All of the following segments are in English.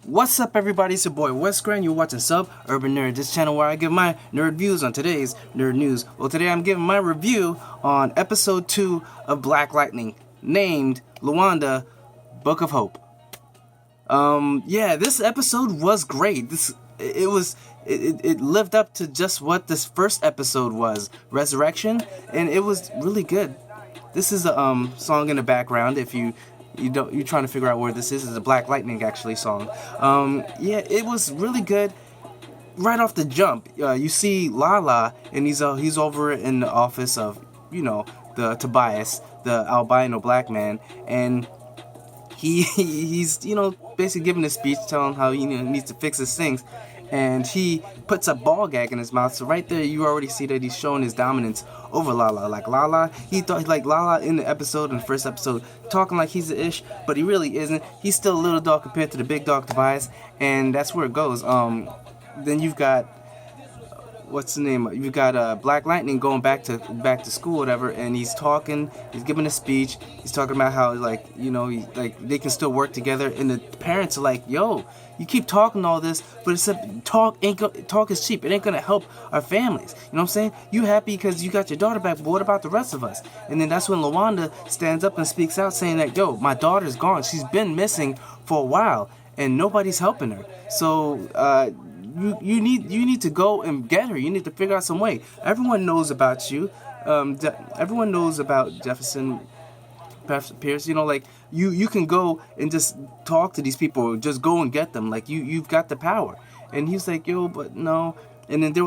What's up, everybody? It's your boy Wes Grand. You're watching Urban Nerd, this channel where I give my nerd views on today's nerd news. Well, today I'm giving my review on episode 2 of Black Lightning, named Lawanda, Book of Hope. Yeah, this episode was great. It lived up to just what this first episode was, Resurrection, and it was really good. This is a song in the background. If you're trying to figure out where this is. It's a Black Lightning actually song. Yeah, it was really good. Right off the jump, you see Lala, and he's over in the office of the Tobias, the albino black man, and he's basically giving a speech telling how he needs to fix his things. And he puts a ball gag in his mouth. So right there, you already see that he's showing his dominance over Lala. Like Lala, he thought like Lala in the first episode, talking like he's the ish, but he really isn't. He's still a little dog compared to the big dog Tobias, and that's where it goes. Then you've got what's the name? You've got Black Lightning going back to school, whatever, and he's giving a speech. He's talking about how they can still work together, and the parents are like, "Yo, you keep talking all this, but talk is cheap. It ain't gonna help our families." You know what I'm saying? You happy because you got your daughter back, but what about the rest of us? And then that's when Lawanda stands up and speaks out, saying that, "Yo, my daughter's gone. She's been missing for a while, and nobody's helping her. So you need to go and get her. You need to figure out some way. Everyone knows about you. Everyone knows about Jefferson Pierce. You can go and just talk to these people, just go and get them. Like you've got the power." And he's like, "Yo, but no." And then he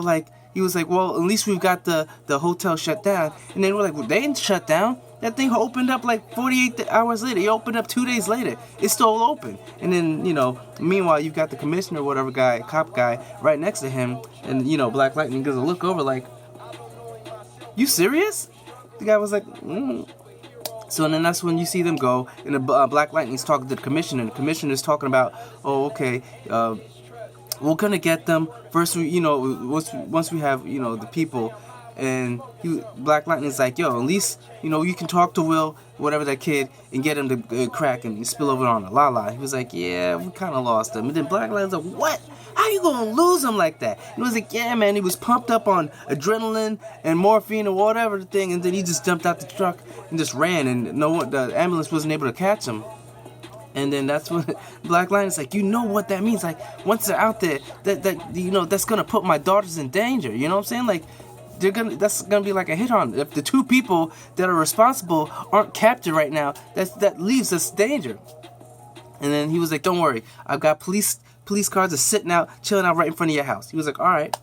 was like, "Well, at least we've got the hotel shut down." And they were like, "Well, they ain't shut down. That thing opened up like 48 hours later. It opened up 2 days later. It's still open." And then, meanwhile, you've got the commissioner, whatever guy, cop guy, right next to him. And, Black Lightning gives a look over like, "You serious?" The guy was like, So then that's when you see them go, and the Black Lightning's talking to the commissioner, and the commissioner's talking about, "Oh, okay, we're gonna get them first. Once we have the people." And Black Lightning's like, "Yo, at least you can talk to Will, whatever that kid, and get him to crack and spill over on Lala." He was like, "Yeah, we kind of lost him." And then Black Lightning's like, "What? How you gonna lose him like that?" And he was like, "Yeah, man, he was pumped up on adrenaline and morphine or whatever the thing, and then he just jumped out the truck and just ran, and the ambulance wasn't able to catch him." And then that's when Black Lightning's like, "You know what that means? Like, once they're out there, that's gonna put my daughters in danger. You know what I'm saying? Like, that's gonna be like a hit on. If the two people that are responsible aren't captured right now, that leaves us danger." And then he was like, "Don't worry, I've got police cars are chilling out right in front of your house." He was like, "All right."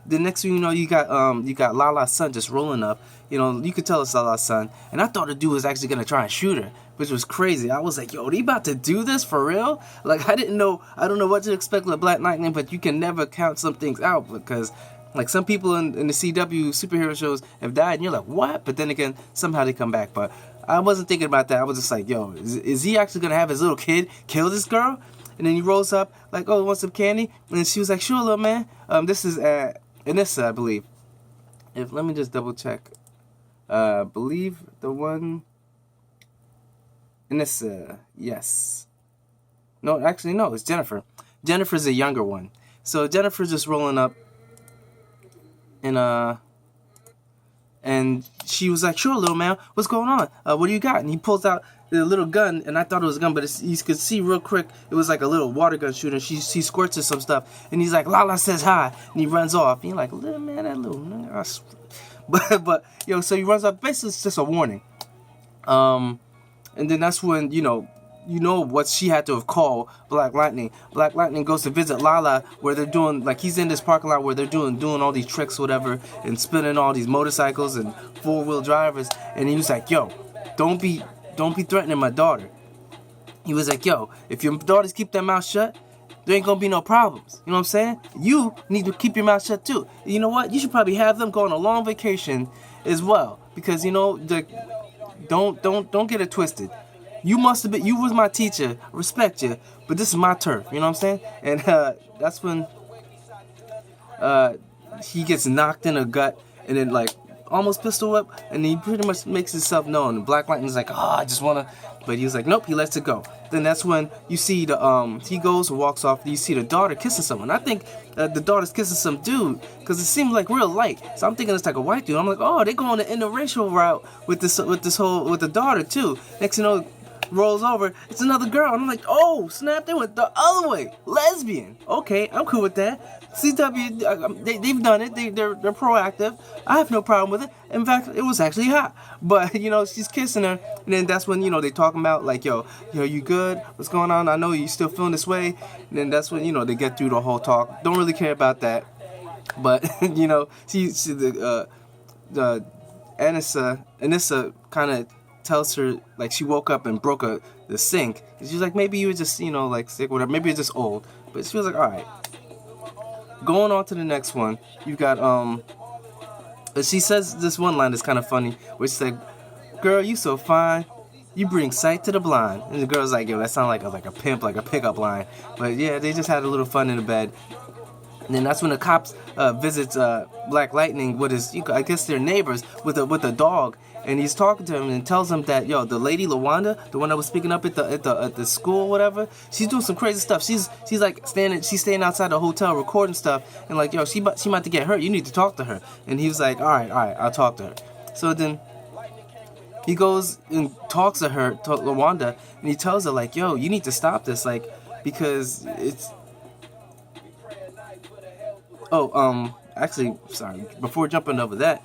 The next thing you know, you got Lala's son just rolling up. You could tell it's Lala's son. And I thought the dude was actually gonna try and shoot her, which was crazy. I was like, "Yo, are they about to do this for real?" Like, I don't know what to expect with Black Lightning, but you can never count some things out, because like some people in the CW superhero shows have died, and you're like, "What?" But then again, somehow they come back. But I wasn't thinking about that. I was just like, "Yo, is he actually gonna have his little kid kill this girl?" And then he rolls up like, "Oh, want some candy?" And she was like, "Sure, little man." This is Anissa, I believe. Let me just double check. Believe the one. Anissa, yes. No, actually, no, it's Jennifer. Jennifer's the younger one. So Jennifer's just rolling up. And she was like, "Sure, little man, what's going on? What do you got?" And he pulls out the little gun, and I thought it was a gun, but you could see real quick it was like a little water gun shooter. She squirts some stuff, and he's like, "Lala says hi," and he runs off. And you're like, "Little man, that little nigga." But so he runs off. Basically, it's just a warning. And then that's when what she had to have called Black Lightning. Black Lightning goes to visit Lala, where they're doing, like, he's in this parking lot where they're doing all these tricks, whatever, and spinning all these motorcycles and four-wheel drivers. And he was like, "Yo, don't be threatening my daughter." He was like, "Yo, if your daughters keep their mouth shut, there ain't gonna be no problems." You know what I'm saying? You need to keep your mouth shut too. You know what? You should probably have them go on a long vacation as well, because don't get it twisted. You was my teacher, I respect you, but this is my turf, you know what I'm saying? And that's when he gets knocked in the gut, and then like almost pistol whip, and he pretty much makes himself known. And Black Lightning's like, "Oh, I just wanna," but he was like, "Nope," he lets it go. then that's when you see he goes and walks off. You see the daughter kissing someone. I think the daughter's kissing some dude because it seems like real light. So I'm thinking it's like a white dude. I'm like, oh, they going the interracial route with the daughter too. Next you know, rolls over, it's another girl, and I'm like, oh snap, they went the other way, lesbian. Okay, I'm cool with that. CW, they've done it. They're proactive. I have no problem with it. In fact, it was actually hot. But you know, she's kissing her, and then that's when you know they talking about like, yo, you good? What's going on? I know you still feeling this way. And then that's when you know they get through the whole talk. Don't really care about that. But you know, the Anissa kind of tells her like she woke up and broke the sink. And she's like, maybe you were just you know like sick or whatever. Maybe you're just old. But she was like, all right. Going on to the next one, you got she says this one line that's kind of funny, which is like, "Girl, you so fine, you bring sight to the blind." And the girl's like, "Yo, that sounds like a pimp, like a pickup line." But yeah, they just had a little fun in the bed. And then that's when the cops visits Black Lightning with his, I guess they're neighbors, with a dog, and he's talking to him and tells him that, yo, the lady Lawanda, the one that was speaking up at the school or whatever, she's doing some crazy stuff. She's like staying outside the hotel recording stuff, and like, yo, she about to get hurt. You need to talk to her. And he was like, all right, I'll talk to her. So then he goes and talks to her, to Lawanda, and he tells her like, yo, you need to stop this, like, because it's. Oh, actually, sorry. Before jumping over that,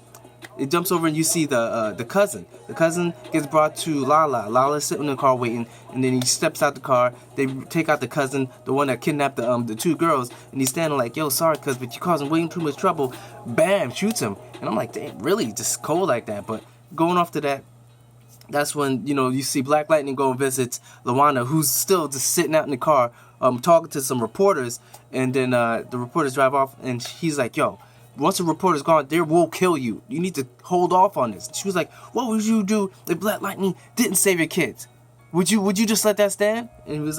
it jumps over and you see the cousin. The cousin gets brought to Lala. Lala's sitting in the car waiting, and then he steps out the car. They take out the cousin, the one that kidnapped the two girls, and he's standing like, "Yo, sorry, cuz, but you causing way too much trouble." Bam, shoots him, and I'm like, "Damn, really? Just cold like that?" But going off to that, that's when you know you see Black Lightning go and visits Lawanda, who's still just sitting out in the car, talking to some reporters, and then the reporters drive off, and he's like, "Yo, once the reporter's gone, they will kill you. You need to hold off on this." She was like, "What would you do if Black Lightning didn't save your kids? Would you just let that stand?" And she was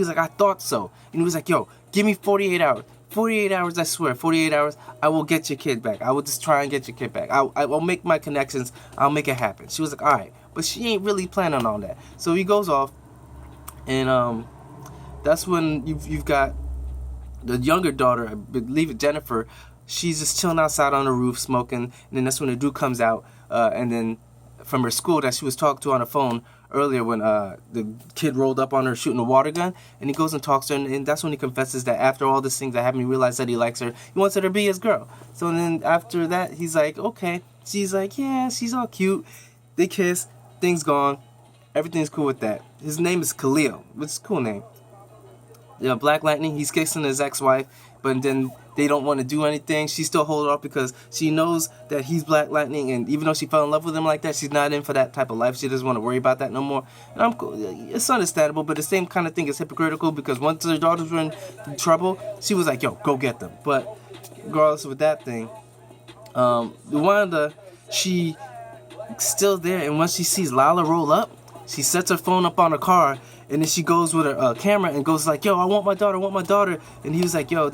like, "I thought so." And he was like, "Yo, give me 48 hours. 48 hours, I swear. 48 hours, I will get your kid back. I will just try and get your kid back. I will make my connections. I'll make it happen." She was like, "All right," but she ain't really planning on that. So he goes off, and that's when you've got the younger daughter, I believe it, Jennifer. She's just chilling outside on the roof smoking, and then that's when the dude comes out, and then from her school that she was talking to on the phone earlier when the kid rolled up on her shooting a water gun, and he goes and talks to her, and that's when he confesses that after all these things that happened, he realized that he likes her. He wants her to be his girl. So then after that, he's like, okay. She's like, yeah, she's all cute. They kiss, things gone, everything's cool with that. His name is Khalil, which is a cool name. Yeah, Black Lightning, he's kissing his ex-wife, but then they don't want to do anything. She still holds off because she knows that he's Black Lightning, and even though she fell in love with him like that, she's not in for that type of life. She doesn't want to worry about that no more. And I'm cool. It's understandable, but the same kind of thing is hypocritical because once her daughters were in trouble, she was like, yo, go get them. But regardless with that thing, Lawanda, she still there, and once she sees Lala roll up, she sets her phone up on her car, and then she goes with her camera and goes like, yo, I want my daughter. And he was like, yo,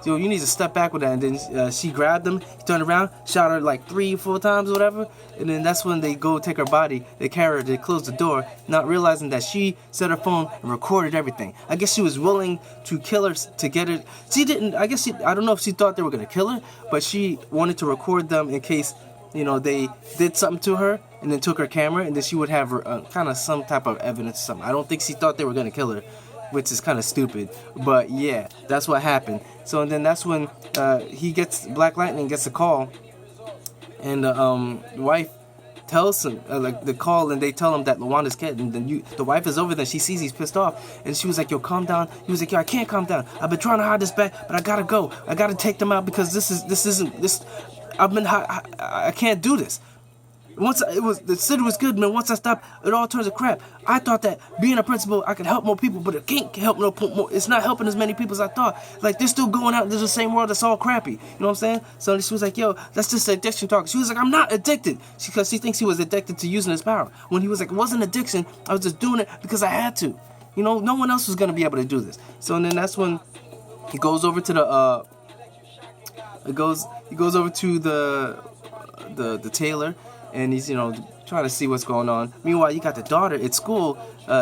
you need to step back with that. And then she grabbed him, he turned around, shot her like 3-4 times or whatever. And then that's when they go take her body, they carry her, they close the door, not realizing that she set her phone and recorded everything. I guess she was willing to kill her to get it. She didn't, I don't know if she thought they were going to kill her, but she wanted to record them in case, you know, they did something to her and then took her camera, and then she would have kind of some type of evidence or something. I don't think she thought they were going to kill her, which is kind of stupid. But yeah, that's what happened. So and then that's when Black Lightning gets a call, and the wife tells him, like the call, and they tell him that Lawanda's kid, and then the wife is over there, she sees he's pissed off, and she was like, yo, calm down. He was like, yo, I can't calm down. I've been trying to hide this back, but I gotta go. I gotta take them out because I can't do this. Once the city was good, man. Once I stopped, it all turns to crap. I thought that being a principal, I could help more people, but it can't help no more. It's not helping as many people as I thought. Like, they're still going out into the same world that's all crappy. You know what I'm saying? So she was like, yo, that's just addiction talk. She was like, I'm not addicted. Because she thinks he was addicted to using his power. When he was like, it wasn't addiction. I was just doing it because I had to. You know, no one else was going to be able to do this. So and then that's when he goes over to he goes over to the tailor. And he's, you know, trying to see what's going on. Meanwhile, you got the daughter at school,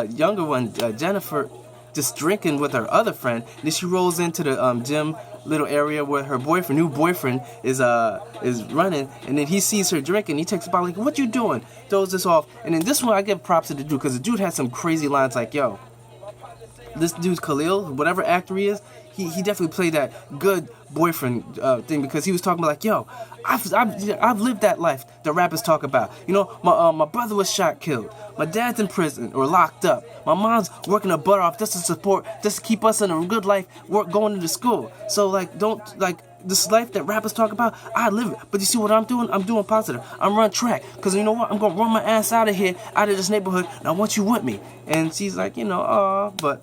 younger one, Jennifer, just drinking with her other friend. Then she rolls into the gym little area where her new boyfriend is running, and then he sees her drinking. He takes a bottle, like, "What you doing?" Throws this off, and then this one I give props to the dude, because the dude had some crazy lines like, "Yo, this dude's Khalil, whatever actor he is, he definitely played that good boyfriend thing, because he was talking about like, yo, I've lived that life that rappers talk about. You know, my brother was shot, killed. My dad's in prison or locked up. My mom's working her butt off just to keep us in a good life, going to school. So like, don't like." This life that rappers talk about, I live it. But you see what I'm doing? I'm doing positive. I'm running track. Because you know what? I'm going to run my ass out of here, out of this neighborhood, and I want you with me. And she's like, you know, but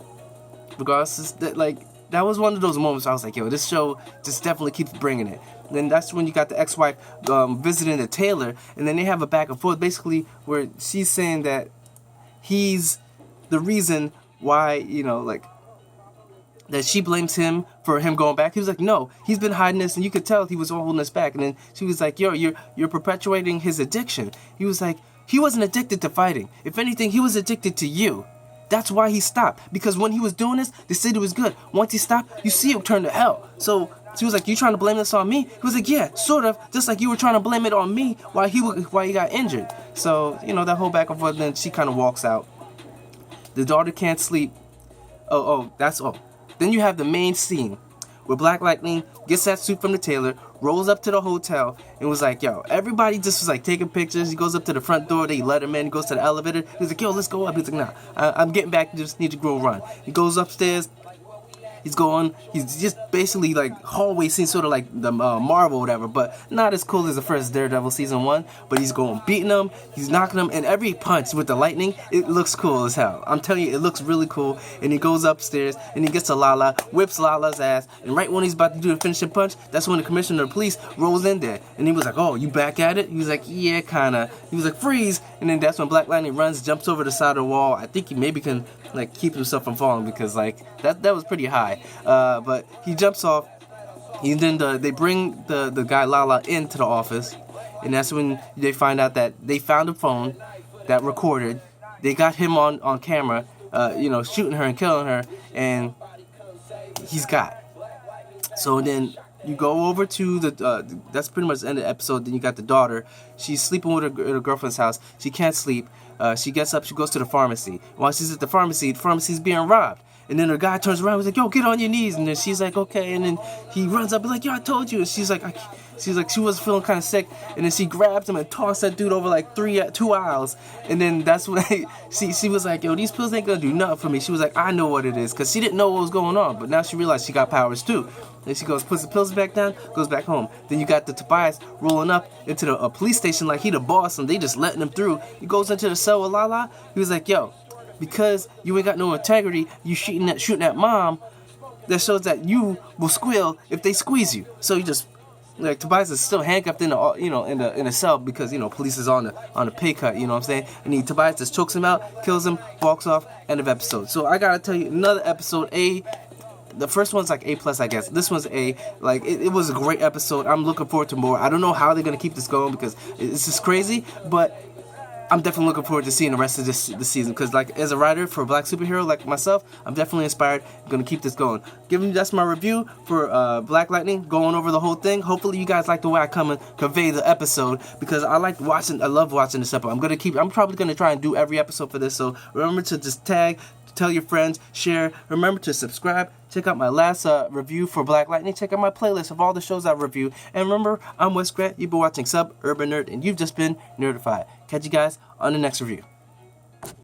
regardless, that was one of those moments I was like, yo, this show just definitely keeps bringing it. And then that's when you got the ex-wife visiting the tailor, and then they have a back and forth, basically, where she's saying that he's the reason why, you know, like, that she blames him for him going back. He was like, no, he's been hiding this, and you could tell he was holding this back. And then she was like, yo, you're perpetuating his addiction. He was like, he wasn't addicted to fighting. If anything, he was addicted to you. That's why he stopped. Because when he was doing this, the city was good. Once he stopped, you see it turn to hell. So she was like, you trying to blame this on me? He was like, yeah, sort of. Just like you were trying to blame it on me while he got injured. So, you know, that whole back and forth, then she kind of walks out. The daughter can't sleep. Then you have the main scene where Black Lightning gets that suit from the tailor, rolls up to the hotel, and was like, yo, everybody just was like taking pictures. He goes up to the front door, they let him in, he goes to the elevator. He's like, yo, let's go up. He's like, nah, I'm getting back, just need to go run. He goes upstairs. He's just basically like hallway scene, sort of like the Marvel or whatever, but not as cool as the first Daredevil season 1. But he's going beating them, he's knocking them, and every punch with the lightning, it looks cool as hell. I'm telling you, it looks really cool. And he goes upstairs and he gets to Lala, whips Lala's ass, and right when he's about to do the finishing punch, that's when the commissioner of police rolls in there, and he was like, oh, you back at it? He was like, yeah, kinda. He was like, freeze, and then that's when Black Lightning runs, jumps over the side of the wall. I think he maybe can like keep himself from falling, because like that was pretty high. But he jumps off. And then they bring the guy Lala into the office, and that's when they find out that they found a phone that recorded. They got him on camera, shooting her and killing her, and he's got. So then you go over to that's pretty much the end of the episode. Then you got the daughter. She's sleeping with her girlfriend's house. She can't sleep. She gets up. She goes to the pharmacy. While she's at the pharmacy's being robbed. And then her guy turns around and was like, yo, get on your knees. And then she's like, okay. And then he runs up and like, yo, I told you. And she's like, she was feeling kind of sick. And then she grabs him and tossed that dude over like 2 aisles. And then that's when she was like, yo, these pills ain't going to do nothing for me. She was like, I know what it is. Because she didn't know what was going on. But now she realized she got powers too. And she goes, puts the pills back down, goes back home. Then you got the Tobias rolling up into the police station like he the boss, and they just letting him through. He goes into the cell with Lala. He was like, yo, because you ain't got no integrity, you shooting at mom, that shows that you will squeal if they squeeze you. So you just, like, Tobias is still handcuffed in the cell because, police is on the pay cut, you know what I'm saying? And Tobias just chokes him out, kills him, walks off, end of episode. So I gotta tell you, another episode, the first one's like A+, I guess. This one's A. Like, it was a great episode. I'm looking forward to more. I don't know how they're gonna keep this going because it's just crazy, but I'm definitely looking forward to seeing the rest of this season, because like as a writer for a black superhero like myself, I'm definitely inspired. I'm gonna keep this going. That's my review for Black Lightning, going over the whole thing. Hopefully you guys like the way I come and convey the episode, because I love watching this episode. I'm probably gonna try and do every episode for this. So remember to just tag, tell your friends, share. Remember to subscribe. Check out my last review for Black Lightning. Check out my playlist of all the shows I review. And remember, I'm Wes Grant. You've been watching Urban Nerd, and you've just been nerdified. Catch you guys on the next review.